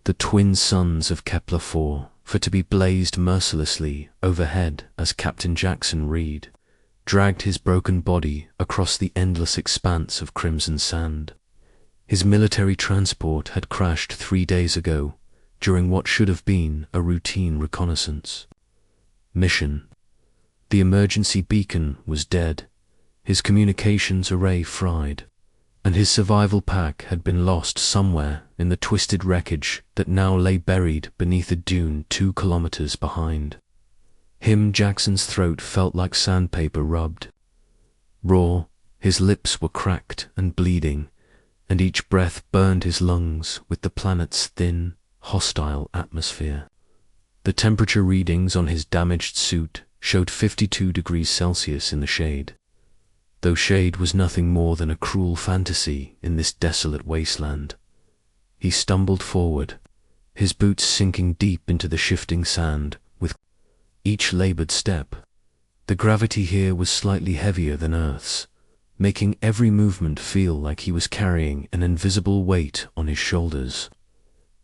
the twin suns of Kepler-4, for to be blazed mercilessly overhead as Captain Jackson Reed dragged his broken body across the endless expanse of crimson sand. His military transport had crashed 3 days ago during what should have been a routine reconnaissance mission. The emergency beacon was dead, his communications array fried, and his survival pack had been lost somewhere in the twisted wreckage that now lay buried beneath a dune 2 kilometers behind. Jackson's throat felt like sandpaper rubbed. Raw, his lips were cracked and bleeding, and each breath burned his lungs with the planet's thin, hostile atmosphere. The temperature readings on his damaged suit showed 52 degrees Celsius in the shade, though shade was nothing more than a cruel fantasy in this desolate wasteland. He stumbled forward, his boots sinking deep into the shifting sand with each labored step. The gravity here was slightly heavier than Earth's, making every movement feel like he was carrying an invisible weight on his shoulders.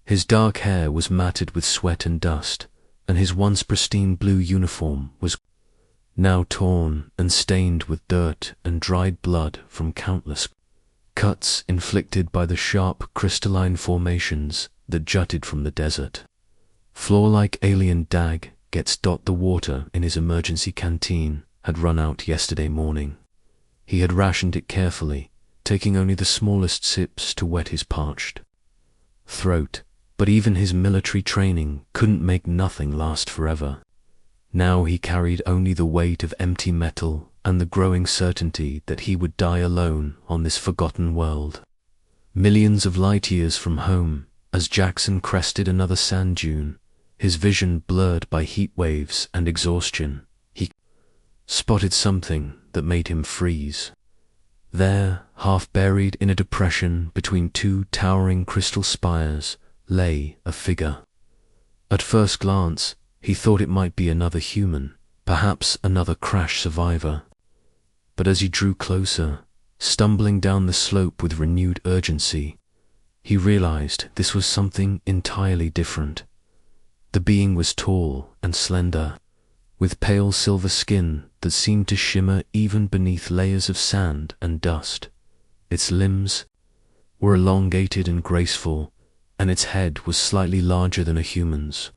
His dark hair was matted with sweat and dust, and his once pristine blue uniform was now torn and stained with dirt and dried blood from countless cuts inflicted by the sharp crystalline formations that jutted from the desert. Floor-like alien dag gets the water in his emergency canteen had run out yesterday morning. He had rationed it carefully, taking only the smallest sips to wet his parched throat, but even his military training couldn't make nothing last forever. Now he carried only the weight of empty metal and the growing certainty that he would die alone on this forgotten world. Millions of light years from home, as Jackson crested another sand dune, his vision blurred by heat waves and exhaustion, he spotted something that made him freeze. There, half buried in a depression between 2 towering crystal spires, lay a figure. At first glance, he thought it might be another human, perhaps another crash survivor. But as he drew closer, stumbling down the slope with renewed urgency, he realized this was something entirely different. The being was tall and slender, with pale silver skin that seemed to shimmer even beneath layers of sand and dust. Its limbs were elongated and graceful, and its head was slightly larger than a human's,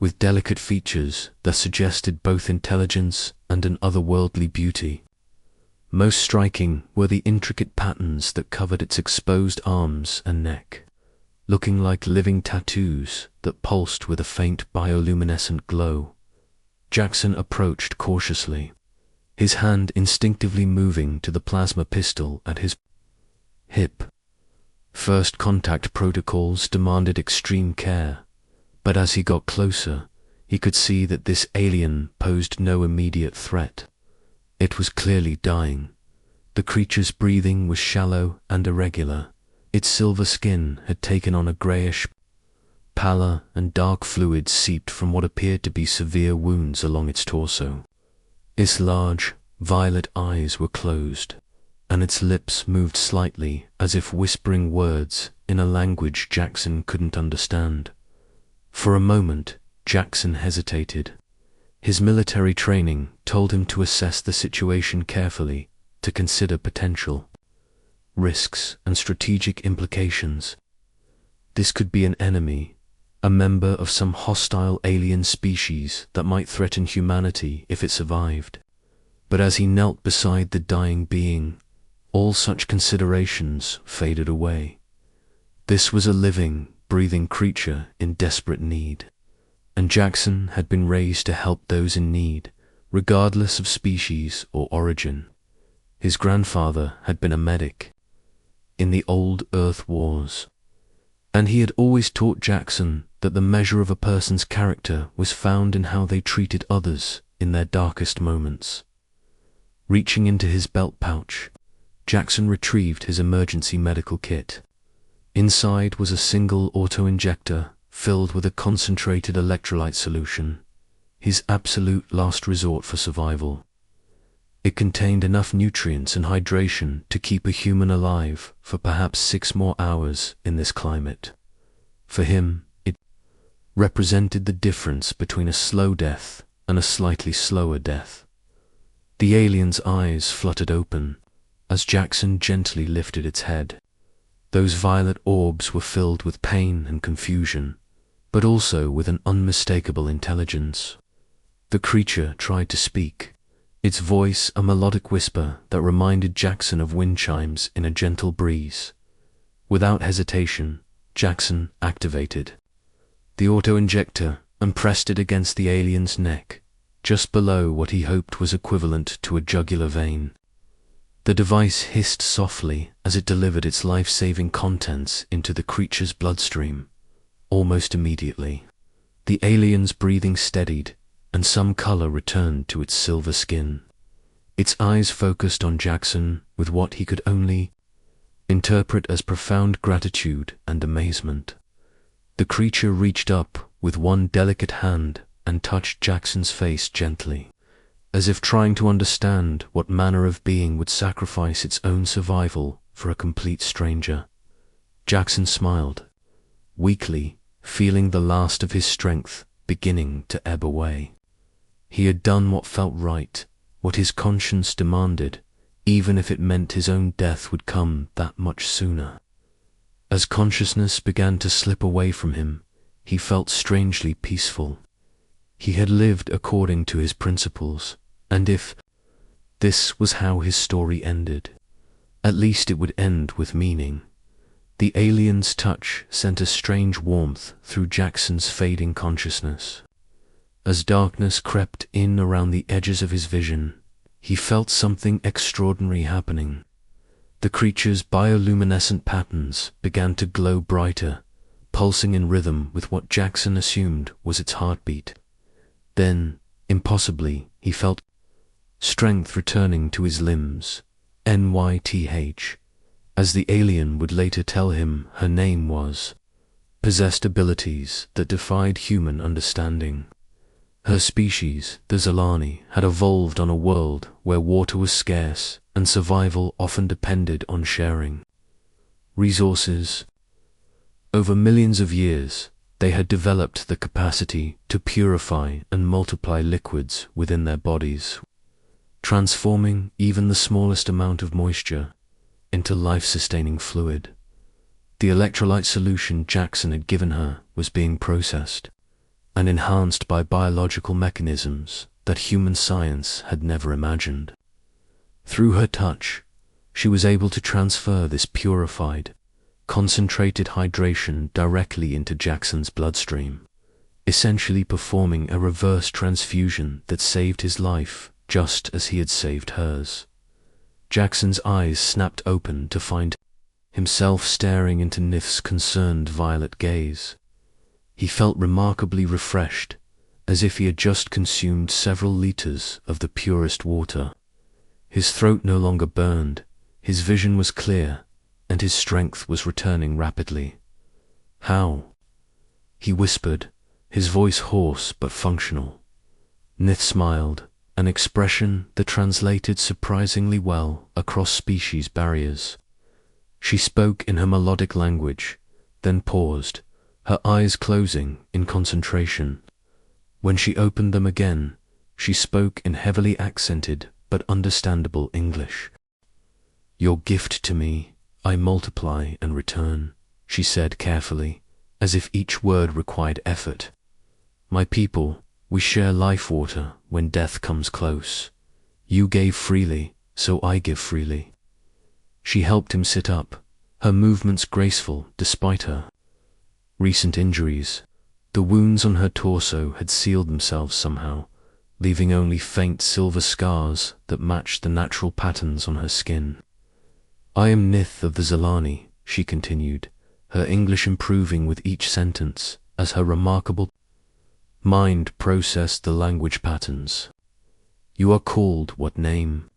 with delicate features that suggested both intelligence and an otherworldly beauty. Most striking were the intricate patterns that covered its exposed arms and neck, looking like living tattoos that pulsed with a faint bioluminescent glow. Jackson approached cautiously, his hand instinctively moving to the plasma pistol at his hip. First contact protocols demanded extreme care, but as he got closer, he could see that this alien posed no immediate threat. It was clearly dying. The creature's breathing was shallow and irregular. Its silver skin had taken on a greyish pallor, and dark fluid seeped from what appeared to be severe wounds along its torso. Its large, violet eyes were closed, and its lips moved slightly as if whispering words in a language Jackson couldn't understand. For a moment, Jackson hesitated. His military training told him to assess the situation carefully, to consider potential risks and strategic implications. This could be an enemy, a member of some hostile alien species that might threaten humanity if it survived. But as he knelt beside the dying being, all such considerations faded away. This was a living, breathing creature in desperate need, and Jackson had been raised to help those in need, regardless of species or origin. His grandfather had been a medic in the old Earth Wars, and he had always taught Jackson that the measure of a person's character was found in how they treated others in their darkest moments. Reaching into his belt pouch, Jackson retrieved his emergency medical kit. Inside was a single auto-injector filled with a concentrated electrolyte solution, his absolute last resort for survival. It contained enough nutrients and hydration to keep a human alive for perhaps 6 more hours in this climate. For him, represented the difference between a slow death and a slightly slower death. The alien's eyes fluttered open as Jackson gently lifted its head. Those violet orbs were filled with pain and confusion, but also with an unmistakable intelligence. The creature tried to speak, its voice a melodic whisper that reminded Jackson of wind chimes in a gentle breeze. Without hesitation, Jackson activated the auto-injector and pressed it against the alien's neck, just below what he hoped was equivalent to a jugular vein. The device hissed softly as it delivered its life-saving contents into the creature's bloodstream. Almost immediately, the alien's breathing steadied and some color returned to its silver skin. Its eyes focused on Jackson with what he could only interpret as profound gratitude and amazement. The creature reached up with one delicate hand and touched Jackson's face gently, as if trying to understand what manner of being would sacrifice its own survival for a complete stranger. Jackson smiled, weakly, feeling the last of his strength beginning to ebb away. He had done what felt right, what his conscience demanded, even if it meant his own death would come that much sooner. As consciousness began to slip away from him, he felt strangely peaceful. He had lived according to his principles, and if this was how his story ended, at least it would end with meaning. The alien's touch sent a strange warmth through Jackson's fading consciousness. As darkness crept in around the edges of his vision, he felt something extraordinary happening. The creature's bioluminescent patterns began to glow brighter, pulsing in rhythm with what Jackson assumed was its heartbeat. Then, impossibly, he felt strength returning to his limbs, NYTH, as the alien would later tell him her name was, possessed abilities that defied human understanding. Her species, the Zalani, had evolved on a world where water was scarce and survival often depended on sharing resources. Over millions of years, they had developed the capacity to purify and multiply liquids within their bodies, transforming even the smallest amount of moisture into life-sustaining fluid. The electrolyte solution Jackson had given her was being processed and enhanced by biological mechanisms that human science had never imagined. Through her touch, she was able to transfer this purified, concentrated hydration directly into Jackson's bloodstream, essentially performing a reverse transfusion that saved his life just as he had saved hers. Jackson's eyes snapped open to find himself staring into Nith's concerned violet gaze. He felt remarkably refreshed, as if he had just consumed several liters of the purest water. His throat no longer burned, his vision was clear, and his strength was returning rapidly. "How?" he whispered, his voice hoarse but functional. Nith smiled, an expression that translated surprisingly well across species barriers. She spoke in her melodic language, then paused, her eyes closing in concentration. When she opened them again, she spoke in heavily accented but understandable English. "Your gift to me, I multiply and return," she said carefully, as if each word required effort. "My people, we share life water when death comes close. You gave freely, so I give freely." She helped him sit up, her movements graceful despite her recent injuries. The wounds on her torso had sealed themselves somehow, leaving only faint silver scars that matched the natural patterns on her skin. "I am Nith of the Zalani," she continued, her English improving with each sentence as her remarkable mind processed the language patterns. "You are called what name?"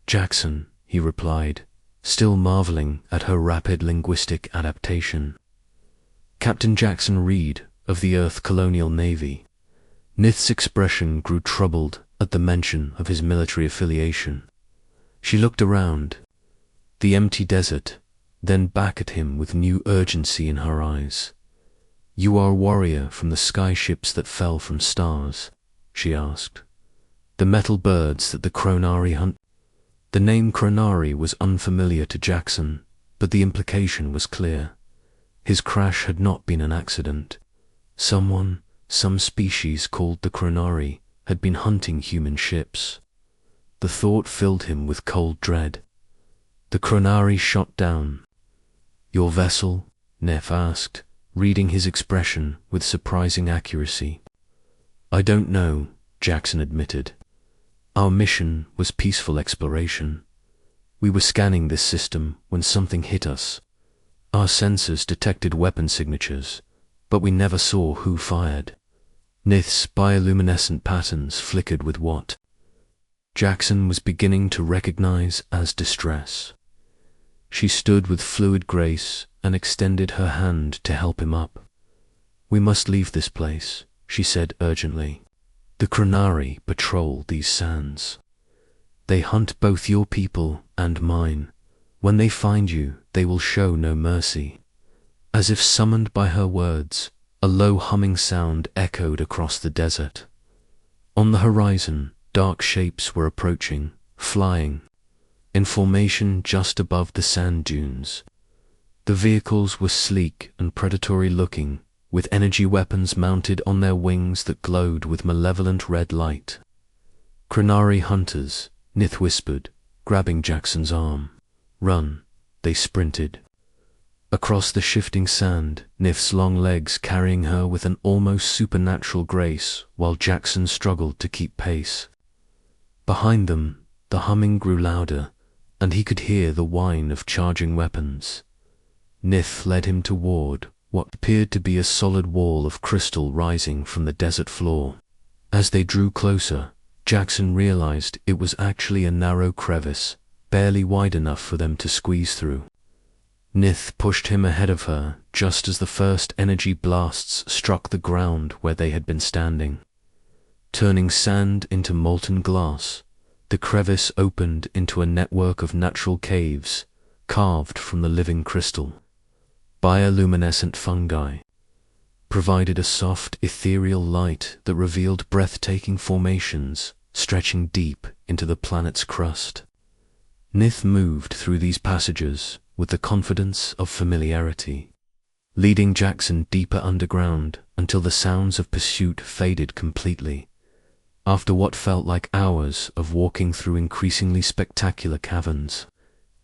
"Jackson," he replied, still marveling at her rapid linguistic adaptation. "Captain Jackson Reed of the Earth Colonial Navy." Nith's expression grew troubled at the mention of his military affiliation. She looked around, the empty desert, then back at him with new urgency in her eyes. "You are a warrior from the sky ships that fell from stars?" she asked. "The metal birds that the Chronari hunt?" The name Chronari was unfamiliar to Jackson, but the implication was clear. His crash had not been an accident. Some species called the Chronari, had been hunting human ships. The thought filled him with cold dread. The Chronari shot down. "Your vessel?" Neff asked, reading his expression with surprising accuracy. "I don't know," Jackson admitted. "Our mission was peaceful exploration. We were scanning this system when something hit us. Our sensors detected weapon signatures, but we never saw who fired." Nith's bioluminescent patterns flickered with what Jackson was beginning to recognize as distress. She stood with fluid grace and extended her hand to help him up. "We must leave this place," she said urgently. "The Chronari patrol these sands. They hunt both your people and mine. When they find you, they will show no mercy." As if summoned by her words, a low humming sound echoed across the desert. On the horizon, dark shapes were approaching, flying, in formation just above the sand dunes. The vehicles were sleek and predatory looking, with energy weapons mounted on their wings that glowed with malevolent red light. "Chronari hunters," Nith whispered, grabbing Jackson's arm. "Run." They sprinted. Across the shifting sand, Nith's long legs carrying her with an almost supernatural grace, while Jackson struggled to keep pace. Behind them, the humming grew louder, and he could hear the whine of charging weapons. Nith led him toward what appeared to be a solid wall of crystal rising from the desert floor. As they drew closer, Jackson realized it was actually a narrow crevice, barely wide enough for them to squeeze through. Nith pushed him ahead of her just as the first energy blasts struck the ground where they had been standing. Turning sand into molten glass, the crevice opened into a network of natural caves carved from the living crystal. Bioluminescent fungi provided a soft, ethereal light that revealed breathtaking formations stretching deep into the planet's crust. Nith moved through these passages with the confidence of familiarity, leading Jackson deeper underground until the sounds of pursuit faded completely. After what felt like hours of walking through increasingly spectacular caverns,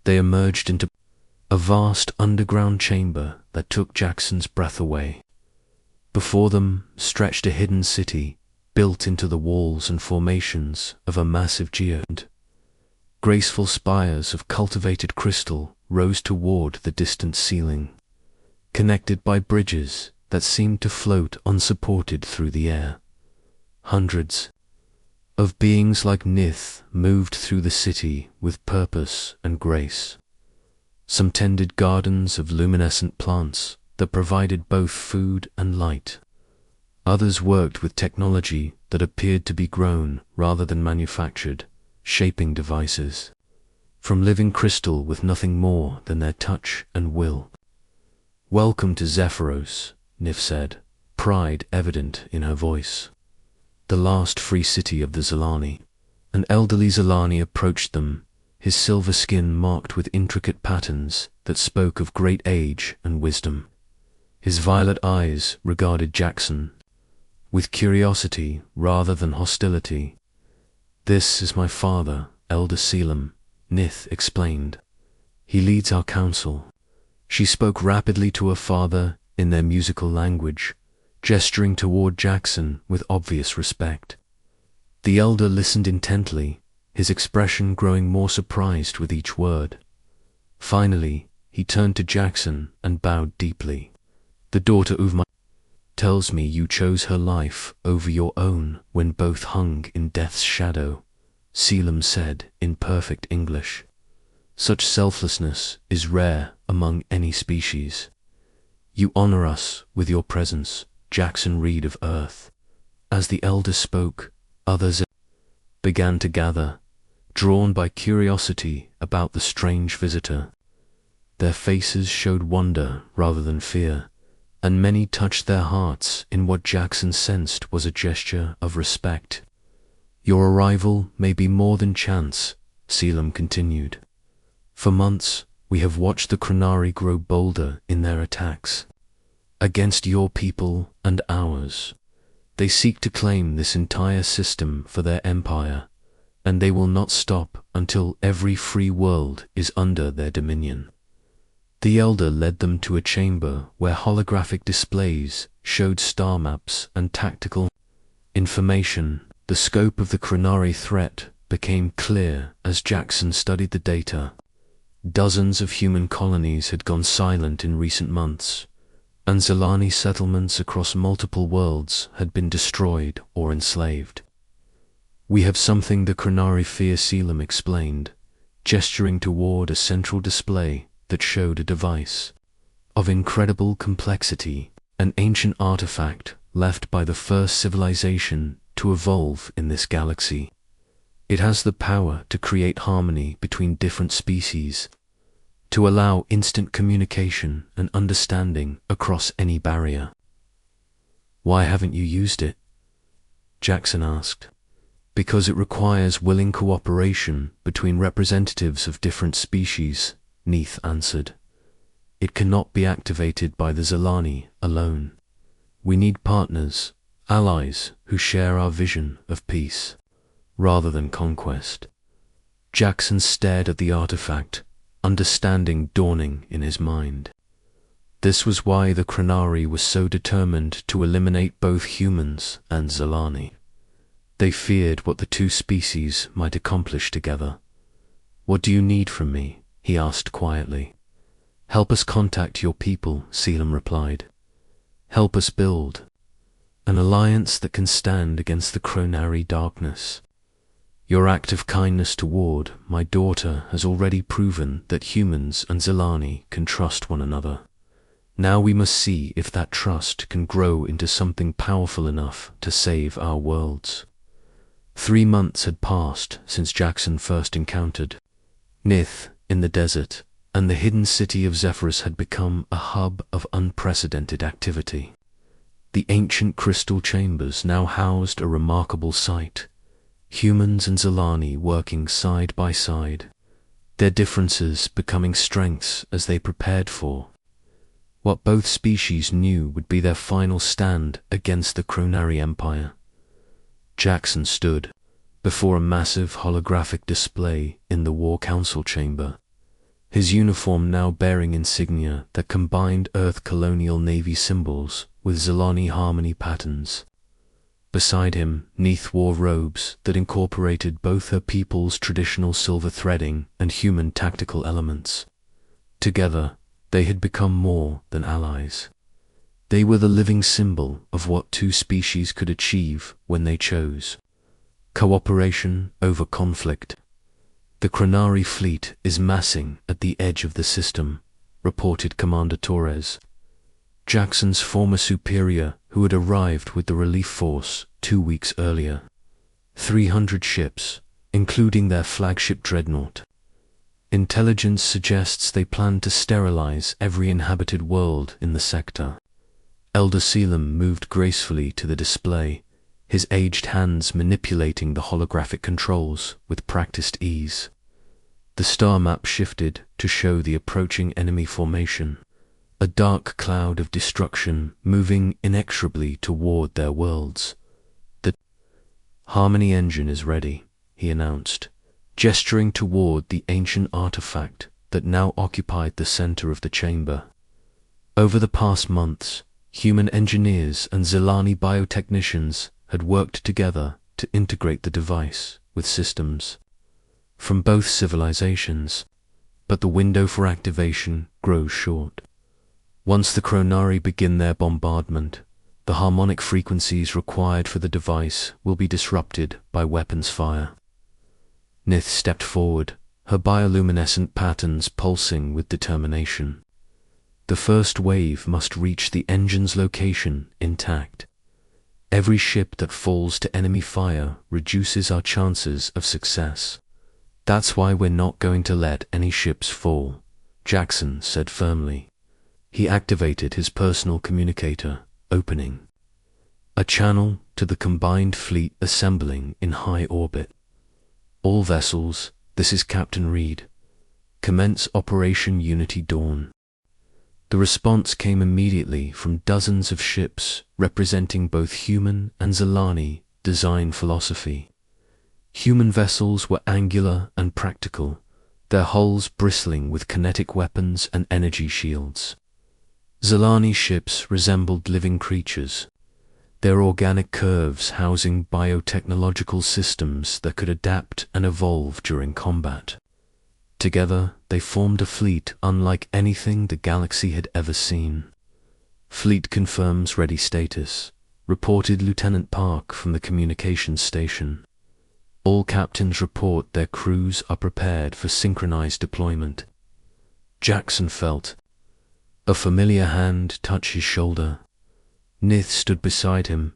they emerged into a vast underground chamber that took Jackson's breath away. Before them stretched a hidden city built into the walls and formations of a massive geode. Graceful spires of cultivated crystal rose toward the distant ceiling, connected by bridges that seemed to float unsupported through the air. Hundreds of beings like Nith moved through the city with purpose and grace. Some tended gardens of luminescent plants that provided both food and light. Others worked with technology that appeared to be grown rather than manufactured, shaping devices from living crystal with nothing more than their touch and will. "Welcome to Zephyros," Nif said, pride evident in her voice. "The last free city of the Zilani." An elderly Zilani approached them, his silver skin marked with intricate patterns that spoke of great age and wisdom. His violet eyes regarded Jackson with curiosity rather than hostility. "This is my father, Elder Selim," Nith explained. "He leads our council." She spoke rapidly to her father in their musical language, gesturing toward Jackson with obvious respect. The elder listened intently, his expression growing more surprised with each word. Finally, he turned to Jackson and bowed deeply. "The daughter of my tells me you chose her life over your own when both hung in death's shadow," Selim said in perfect English. "Such selflessness is rare among any species. You honor us with your presence, Jackson Reed of Earth." As the elder spoke, others began to gather, drawn by curiosity about the strange visitor. Their faces showed wonder rather than fear, and many touched their hearts in what Jackson sensed was a gesture of respect. Your arrival may be more than chance, Selim continued. For months, we have watched the Chronari grow bolder in their attacks. Against your people and ours. They seek to claim this entire system for their empire, and they will not stop until every free world is under their dominion. The elder led them to a chamber where holographic displays showed star maps and tactical information. The scope of the Chronari threat became clear as Jackson studied the data. Dozens of human colonies had gone silent in recent months, and Zilani settlements across multiple worlds had been destroyed or enslaved. We have something the Chronari fear, Selim explained, gesturing toward a central display that showed a device of incredible complexity, an ancient artifact left by the first civilization to evolve in this galaxy. It has the power to create harmony between different species, to allow instant communication and understanding across any barrier. Why haven't you used it? Jackson asked. Because it requires willing cooperation between representatives of different species, Neith answered. It cannot be activated by the Zilani alone. We need partners, allies who share our vision of peace, rather than conquest. Jackson stared at the artifact, understanding dawning in his mind. This was why the Chronari was so determined to eliminate both humans and Zilani. They feared what the two species might accomplish together. What do you need from me? He asked quietly. Help us contact your people, Selim replied. Help us build an alliance that can stand against the Chronari darkness. Your act of kindness toward my daughter has already proven that humans and Zilani can trust one another. Now we must see if that trust can grow into something powerful enough to save our worlds. 3 months had passed since Jackson first encountered Neith in the desert, and the hidden city of Zephyrus had become a hub of unprecedented activity. The ancient crystal chambers now housed a remarkable sight. Humans and Zilani working side by side, their differences becoming strengths as they prepared for what both species knew would be their final stand against the Chronari Empire. Jackson stood before a massive holographic display in the War Council chamber, his uniform now bearing insignia that combined Earth colonial navy symbols with Zilani harmony patterns. Beside him, Neith wore robes that incorporated both her people's traditional silver threading and human tactical elements. Together, they had become more than allies. They were the living symbol of what two species could achieve when they chose. Cooperation over conflict. The Chronari fleet is massing at the edge of the system, reported Commander Torres. Jackson's former superior, who had arrived with the relief force 2 weeks earlier. 300 ships, including their flagship dreadnought. Intelligence suggests they plan to sterilize every inhabited world in the sector. Elder Selim moved gracefully to the display, his aged hands manipulating the holographic controls with practiced ease. The star map shifted to show the approaching enemy formation, a dark cloud of destruction moving inexorably toward their worlds. The Harmony engine is ready, he announced, gesturing toward the ancient artifact that now occupied the center of the chamber. Over the past months, human engineers and Zilani biotechnicians had worked together to integrate the device with systems from both civilizations, but the window for activation grows short. Once the Chronari begin their bombardment, the harmonic frequencies required for the device will be disrupted by weapons fire. Neith stepped forward, her bioluminescent patterns pulsing with determination. The first wave must reach the engine's location intact. Every ship that falls to enemy fire reduces our chances of success. That's why we're not going to let any ships fall, Jackson said firmly. He activated his personal communicator, opening a channel to the combined fleet assembling in high orbit. All vessels, this is Captain Reed. Commence Operation Unity Dawn. The response came immediately from dozens of ships representing both human and Zilani design philosophy. Human vessels were angular and practical, their hulls bristling with kinetic weapons and energy shields. Zilani ships resembled living creatures, their organic curves housing biotechnological systems that could adapt and evolve during combat. Together, they formed a fleet unlike anything the galaxy had ever seen. Fleet confirms ready status, reported Lieutenant Park from the communications station. All captains report their crews are prepared for synchronized deployment. Jackson felt a familiar hand touch his shoulder. Nith stood beside him,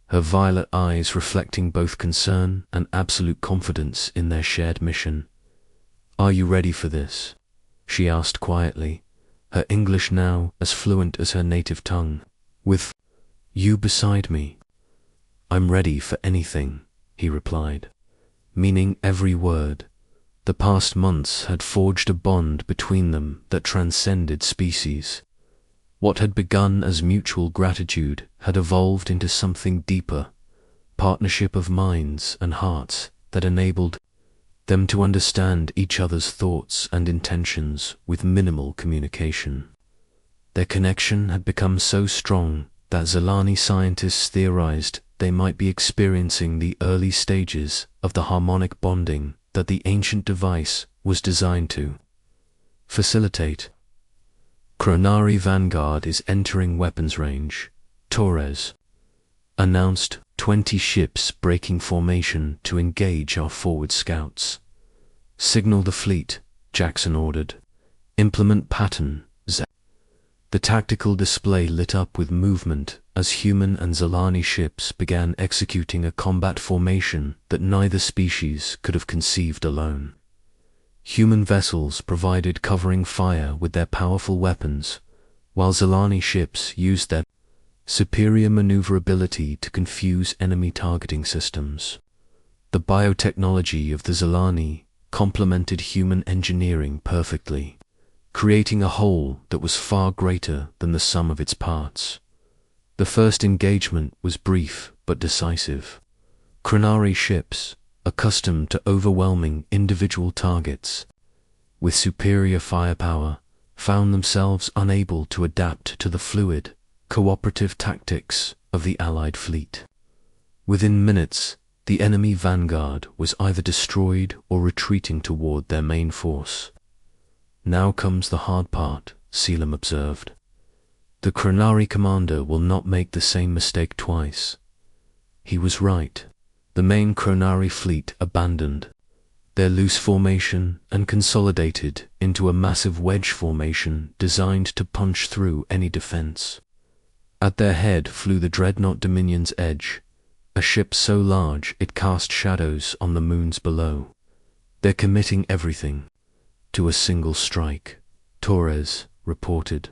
her violet eyes reflecting both concern and absolute confidence in their shared mission. "Are you ready for this?" she asked quietly, her English now as fluent as her native tongue. "With you beside me, I'm ready for anything," he replied, meaning every word. The past months had forged a bond between them that transcended species. What had begun as mutual gratitude had evolved into something deeper, partnership of minds and hearts that enabled them to understand each other's thoughts and intentions with minimal communication. Their connection had become so strong that Zilani scientists theorized they might be experiencing the early stages of the harmonic bonding that the ancient device was designed to facilitate. Chronari Vanguard is entering weapons range, Torres announced, 20 ships breaking formation to engage our forward scouts. "Signal the fleet," Jackson ordered. "Implement pattern, Z." The tactical display lit up with movement as human and Zilani ships began executing a combat formation that neither species could have conceived alone. Human vessels provided covering fire with their powerful weapons, while Zilani ships used their superior maneuverability to confuse enemy targeting systems. The biotechnology of the Zilani complemented human engineering perfectly, creating a whole that was far greater than the sum of its parts. The first engagement was brief but decisive. Chronari ships, accustomed to overwhelming individual targets with superior firepower, found themselves unable to adapt to the fluid, cooperative tactics of the Allied fleet. Within minutes, the enemy vanguard was either destroyed or retreating toward their main force. "Now comes the hard part," Selim observed. "The Chronari commander will not make the same mistake twice." He was right. The main Chronari fleet abandoned their loose formation and consolidated into a massive wedge formation designed to punch through any defense. At their head flew the dreadnought Dominion's Edge, a ship so large it cast shadows on the moons below. "They're committing everything to a single strike," Torres reported.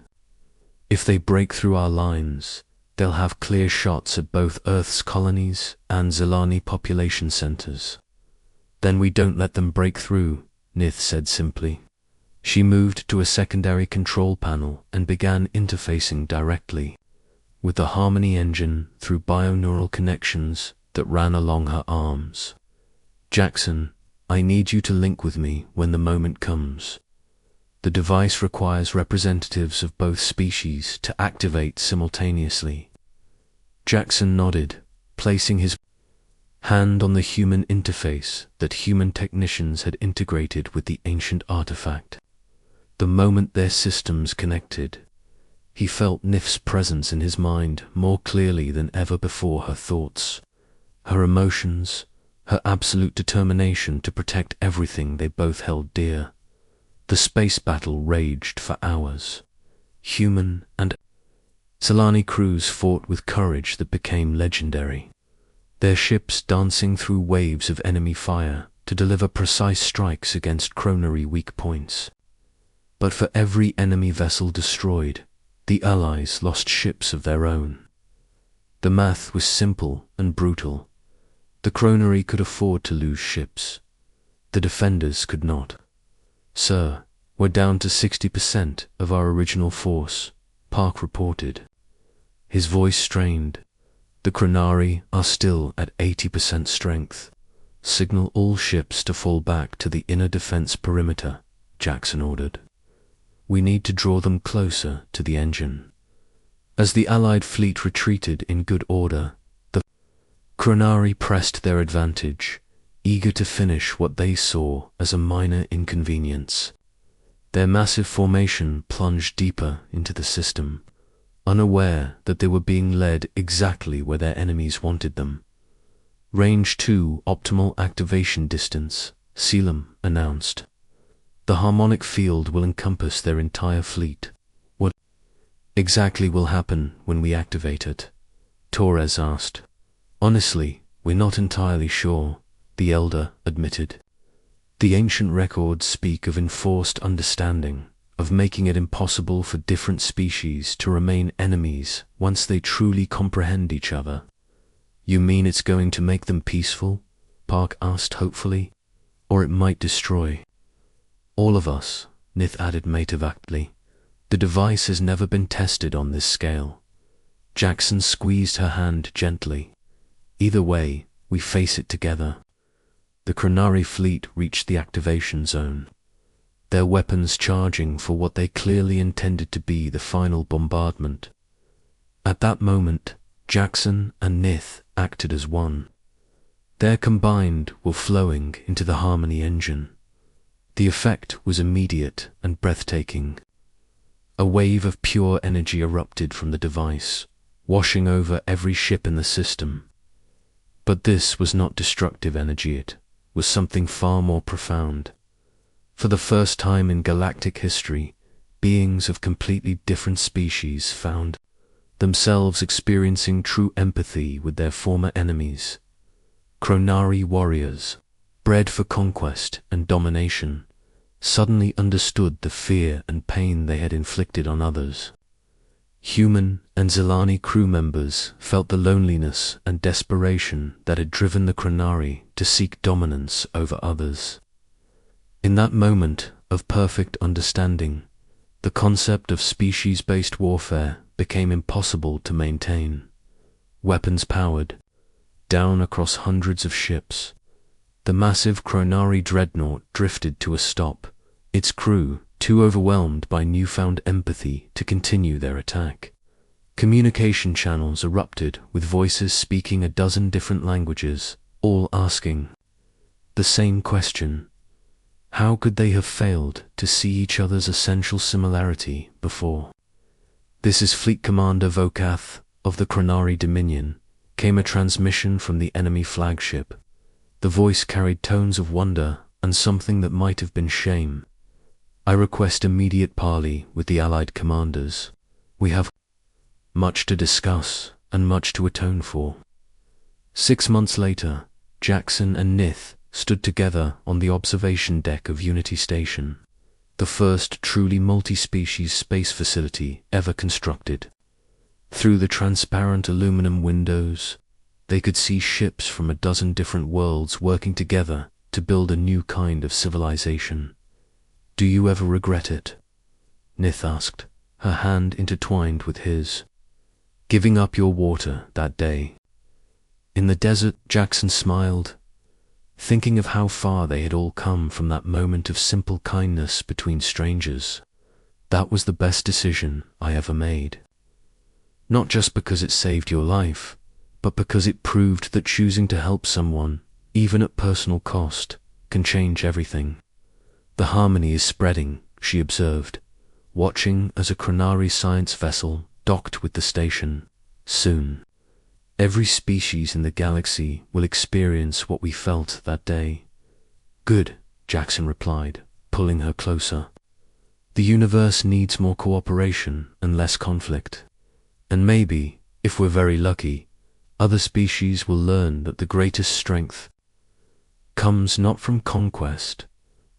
"If they break through our lines, they'll have clear shots at both Earth's colonies and Zilani population centers." "Then we don't let them break through," Nith said simply. She moved to a secondary control panel and began interfacing directly with the Harmony engine through bioneural connections that ran along her arms. "Jackson, I need you to link with me when the moment comes. The device requires representatives of both species to activate simultaneously." Jackson nodded, placing his hand on the human interface that human technicians had integrated with the ancient artifact. The moment their systems connected, he felt Nif's presence in his mind more clearly than ever before. Her thoughts, her emotions, her absolute determination to protect everything they both held dear. The space battle raged for hours. Human and Zilani crews fought with courage that became legendary, their ships dancing through waves of enemy fire to deliver precise strikes against chronary weak points. But for every enemy vessel destroyed, the Allies lost ships of their own. The math was simple and brutal. The Chronari could afford to lose ships. The defenders could not. "Sir, we're down to 60% of our original force," Park reported. His voice strained. "The Chronari are still at 80% strength. Signal all ships to fall back to the inner defense perimeter," Jackson ordered. "We need to draw them closer to the engine." As the Allied fleet retreated in good order, the Chronari pressed their advantage, eager to finish what they saw as a minor inconvenience. Their massive formation plunged deeper into the system, unaware that they were being led exactly where their enemies wanted them. "Range 2 optimal activation distance," Selim announced. "The harmonic field will encompass their entire fleet." "What exactly will happen when we activate it?" Torres asked. "Honestly, we're not entirely sure," the elder admitted. "The ancient records speak of enforced understanding, of making it impossible for different species to remain enemies once they truly comprehend each other." "You mean it's going to make them peaceful?" Park asked hopefully. "Or it might destroy all of us," Nith added matter-of-factly. "The device has never been tested on this scale." Jackson squeezed her hand gently. "Either way, we face it together." The Chronari fleet reached the activation zone, their weapons charging for what they clearly intended to be the final bombardment. At that moment, Jackson and Nith acted as one. Their combined were flowing into the Harmony engine. The effect was immediate and breathtaking. A wave of pure energy erupted from the device, washing over every ship in the system. But this was not destructive energy, it was something far more profound. For the first time in galactic history, beings of completely different species found themselves experiencing true empathy with their former enemies. Chronari warriors, bred for conquest and domination, suddenly understood the fear and pain they had inflicted on others. Human and Zelani crew members felt the loneliness and desperation that had driven the Chronari to seek dominance over others. In that moment of perfect understanding, the concept of species-based warfare became impossible to maintain. Weapons powered, down across hundreds of ships, the massive Chronari dreadnought drifted to a stop, its crew too overwhelmed by newfound empathy to continue their attack. Communication channels erupted with voices speaking a dozen different languages, all asking the same question. How could they have failed to see each other's essential similarity before? "This is Fleet Commander Vokath of the Chronari Dominion," came a transmission from the enemy flagship. The voice carried tones of wonder and something that might have been shame. "I request immediate parley with the Allied commanders. We have much to discuss and much to atone for." 6 months later, Jackson and Nith stood together on the observation deck of Unity Station, the first truly multi-species space facility ever constructed. Through the transparent aluminum windows, they could see ships from a dozen different worlds working together to build a new kind of civilization. "Do you ever regret it?" Nith asked, her hand intertwined with his. "Giving up your water that day?" In the desert, Jackson smiled, thinking of how far they had all come from that moment of simple kindness between strangers. "That was the best decision I ever made. Not just because it saved your life, but because it proved that choosing to help someone, even at personal cost, can change everything." "The harmony is spreading," she observed, watching as a Chronari science vessel docked with the station. "Soon, every species in the galaxy will experience what we felt that day." "Good," Jackson replied, pulling her closer. "The universe needs more cooperation and less conflict. And maybe, if we're very lucky, other species will learn that the greatest strength comes not from conquest,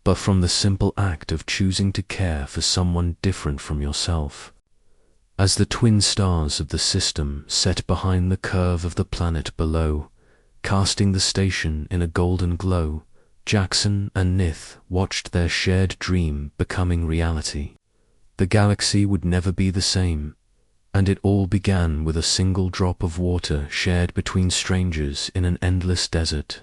but from the simple act of choosing to care for someone different from yourself." As the twin stars of the system set behind the curve of the planet below, casting the station in a golden glow, Jackson and Nith watched their shared dream becoming reality. The galaxy would never be the same, and it all began with a single drop of water shared between strangers in an endless desert.